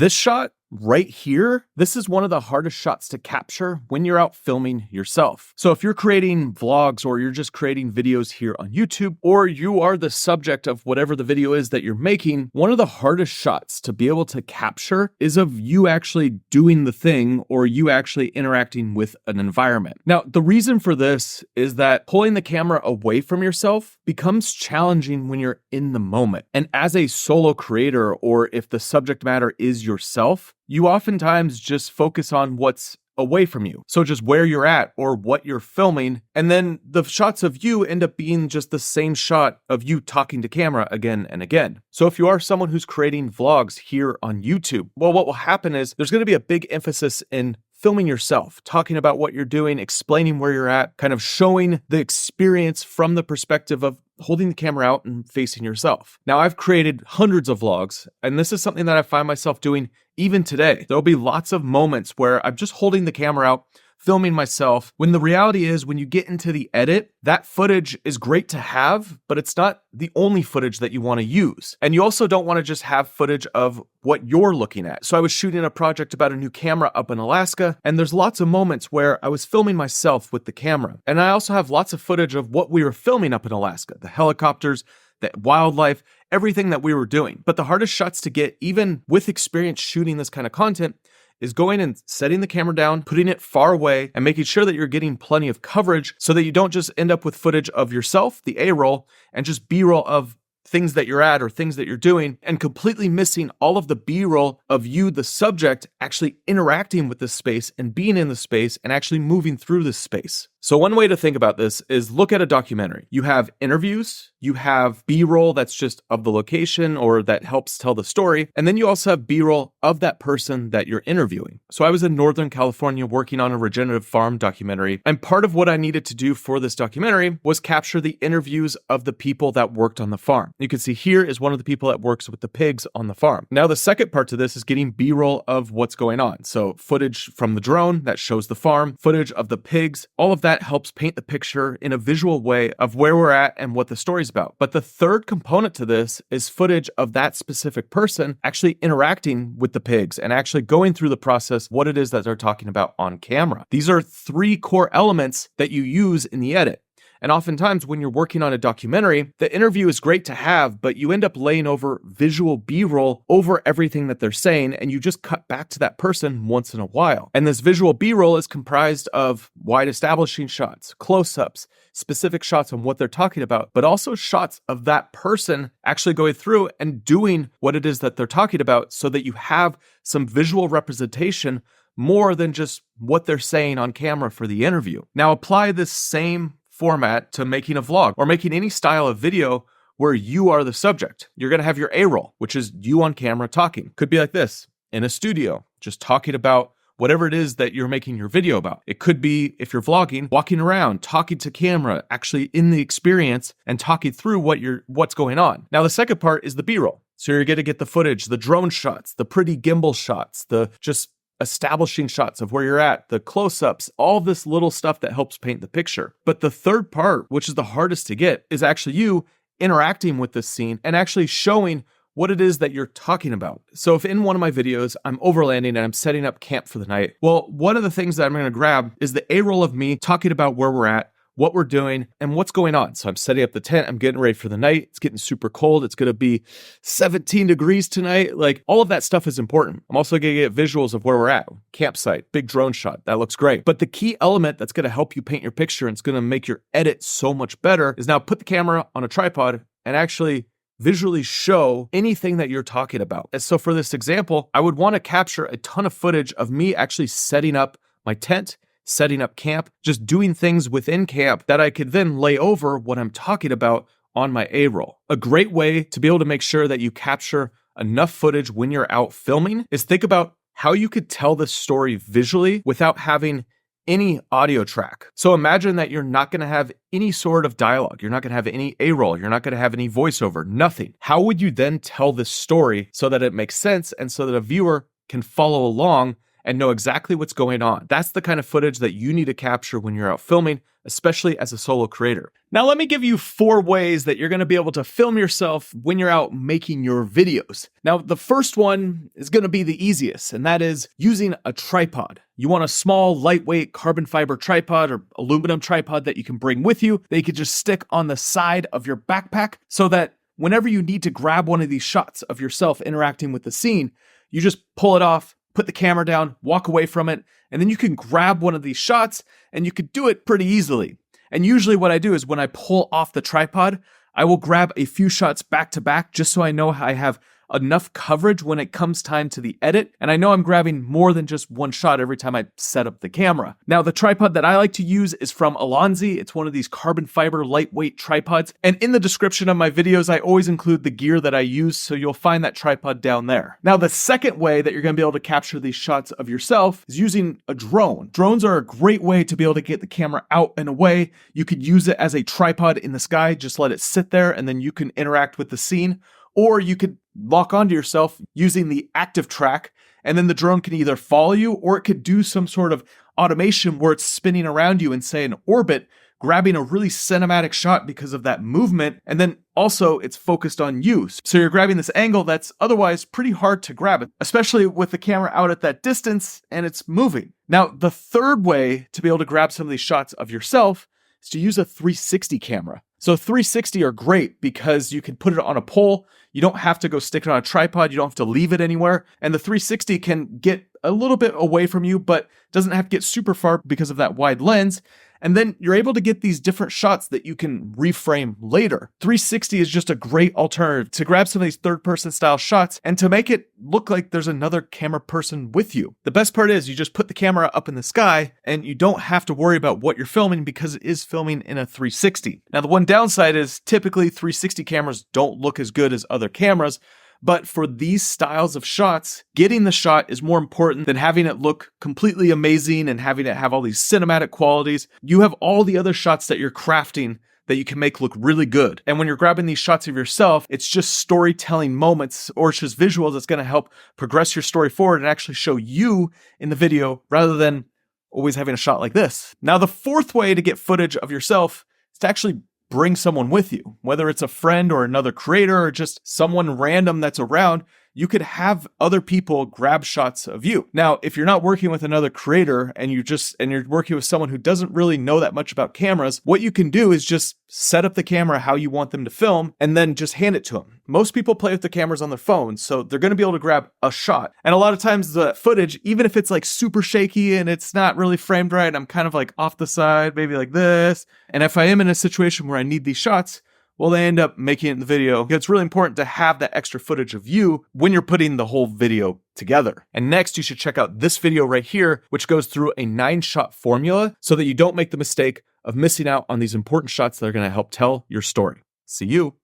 This shot right here, this is one of the hardest shots to capture when you're out filming yourself. So if you're creating vlogs or you're just creating videos here on YouTube, or you are the subject of whatever the video is that you're making, one of the hardest shots to be able to capture is of you actually doing the thing or you actually interacting with an environment. Now, the reason for this is that pulling the camera away from yourself becomes challenging when you're in the moment. And as a solo creator, or if the subject matter is yourself, you oftentimes just focus on what's away from you. So just where you're at or what you're filming. And then the shots of you end up being just the same shot of you talking to camera again and again. So if you are someone who's creating vlogs here on YouTube, well, what will happen is there's going to be a big emphasis in filming yourself, talking about what you're doing, explaining where you're at, kind of showing the experience from the perspective of holding the camera out and facing yourself. Now, I've created hundreds of vlogs, and this is something that I find myself doing even today. There'll be lots of moments where I'm just holding the camera out, filming myself, when the reality is when you get into the edit, that footage is great to have, but it's not the only footage that you want to use. And you also don't want to just have footage of what you're looking at. So I was shooting a project about a new camera up in Alaska, and there's lots of moments where I was filming myself with the camera. And I also have lots of footage of what we were filming up in Alaska, the helicopters, the wildlife, everything that we were doing. But the hardest shots to get, even with experience shooting this kind of content, is going and setting the camera down, putting it far away, and making sure that you're getting plenty of coverage so that you don't just end up with footage of yourself, the A-roll, and just B-roll of things that you're at or things that you're doing, and completely missing all of the B-roll of you, the subject, actually interacting with this space and being in the space and actually moving through this space. So one way to think about this is look at a documentary. You have interviews, you have B-roll that's just of the location or that helps tell the story, and then you also have B-roll of that person that you're interviewing. So I was in Northern California working on a regenerative farm documentary, and part of what I needed to do for this documentary was capture the interviews of the people that worked on the farm. You can see here is one of the people that works with the pigs on the farm. Now the second part to this is getting B-roll of what's going on. So footage from the drone that shows the farm, footage of the pigs, all of that helps paint the picture in a visual way of where we're at and what the story's about. But the third component to this is footage of that specific person actually interacting with the pigs and actually going through the process, what it is that they're talking about on camera. These are three core elements that you use in the edit. And oftentimes when you're working on a documentary, the interview is great to have, but you end up laying over visual B-roll over everything that they're saying, and you just cut back to that person once in a while. And this visual B-roll is comprised of wide establishing shots, close-ups, specific shots on what they're talking about, but also shots of that person actually going through and doing what it is that they're talking about so that you have some visual representation more than just what they're saying on camera for the interview. Now apply this same format to making a vlog or making any style of video where you are the subject. You're going to have your A-roll, which is you on camera talking. Could be like this, in a studio, just talking about whatever it is that you're making your video about. It could be, if you're vlogging, walking around, talking to camera, actually in the experience and talking through what's going on. Now, the second part is the B-roll. So you're going to get the footage, the drone shots, the pretty gimbal shots, the just establishing shots of where you're at, the close-ups, all this little stuff that helps paint the picture. But the third part, which is the hardest to get, is actually you interacting with this scene and actually showing what it is that you're talking about. So if in one of my videos, I'm overlanding and I'm setting up camp for the night, well, one of the things that I'm going to grab is the A-roll of me talking about where we're at, what we're doing, and what's going on. So I'm setting up the tent, I'm getting ready for the night, it's getting super cold, it's gonna be 17 degrees tonight, like all of that stuff is important. I'm also gonna get visuals of where we're at, campsite, big drone shot, that looks great. But the key element that's gonna help you paint your picture and it's gonna make your edit so much better is now put the camera on a tripod and actually visually show anything that you're talking about. And so for this example, I would wanna capture a ton of footage of me actually setting up my tent, setting up camp, just doing things within camp that I could then lay over what I'm talking about on my A-roll. A great way to be able to make sure that you capture enough footage when you're out filming is think about how you could tell this story visually without having any audio track. So imagine that you're not going to have any sort of dialogue. You're not going to have any A-roll. You're not going to have any voiceover, nothing. How would you then tell this story so that it makes sense and so that a viewer can follow along and know exactly what's going on? That's the kind of footage that you need to capture when you're out filming, especially as a solo creator. Now, let me give you 4 ways that you're going to be able to film yourself when you're out making your videos. Now, the first one is going to be the easiest, and that is using a tripod. You want a small, lightweight carbon fiber tripod or aluminum tripod that you can bring with you, that you can just stick on the side of your backpack so that whenever you need to grab one of these shots of yourself interacting with the scene, you just pull it off, put the camera down, walk away from it, and then you can grab one of these shots and you could do it pretty easily. And usually what I do is when I pull off the tripod, I will grab a few shots back to back just so I know I have enough coverage when it comes time to the edit. And I know I'm grabbing more than just one shot every time I set up the camera. Now, the tripod that I like to use is from Alonzi. It's one of these carbon fiber lightweight tripods. And in the description of my videos, I always include the gear that I use, so you'll find that tripod down there. Now, the second way that you're gonna be able to capture these shots of yourself is using a drone. Drones are a great way to be able to get the camera out and away. You could use it as a tripod in the sky, just let it sit there, and then you can interact with the scene. Or you could lock onto yourself using the active track, and then the drone can either follow you or it could do some sort of automation where it's spinning around you in, say, an orbit, grabbing a really cinematic shot because of that movement. And then also it's focused on you. So you're grabbing this angle that's otherwise pretty hard to grab, especially with the camera out at that distance and it's moving. Now, the third way to be able to grab some of these shots of yourself is to use a 360 camera. So 360 are great because you can put it on a pole. You don't have to go stick it on a tripod. You don't have to leave it anywhere. And the 360 can get a little bit away from you, but doesn't have to get super far because of that wide lens. And then you're able to get these different shots that you can reframe later. 360 is just a great alternative to grab some of these third-person style shots and to make it look like there's another camera person with you. The best part is you just put the camera up in the sky and you don't have to worry about what you're filming because it is filming in a 360. Now, the one downside is typically 360 cameras don't look as good as other cameras. But for these styles of shots, getting the shot is more important than having it look completely amazing and having it have all these cinematic qualities. You have all the other shots that you're crafting that you can make look really good. And when you're grabbing these shots of yourself, it's just storytelling moments or it's just visuals that's going to help progress your story forward and actually show you in the video rather than always having a shot like this. Now, the fourth way to get footage of yourself is to actually bring someone with you, whether it's a friend or another creator or just someone random that's around. You could have other people grab shots of you. Now, if you're not working with another creator and you're working with someone who doesn't really know that much about cameras, what you can do is just set up the camera how you want them to film and then just hand it to them. Most people play with the cameras on their phones, so they're going to be able to grab a shot. And a lot of times the footage, even if it's like super shaky and it's not really framed right, I'm kind of like off the side, maybe like this. And if I am in a situation where I need these shots, well, they end up making it in the video. It's really important to have that extra footage of you when you're putting the whole video together. And next, you should check out this video right here, which goes through a 9-shot formula so that you don't make the mistake of missing out on these important shots that are going to help tell your story. See you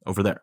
over there.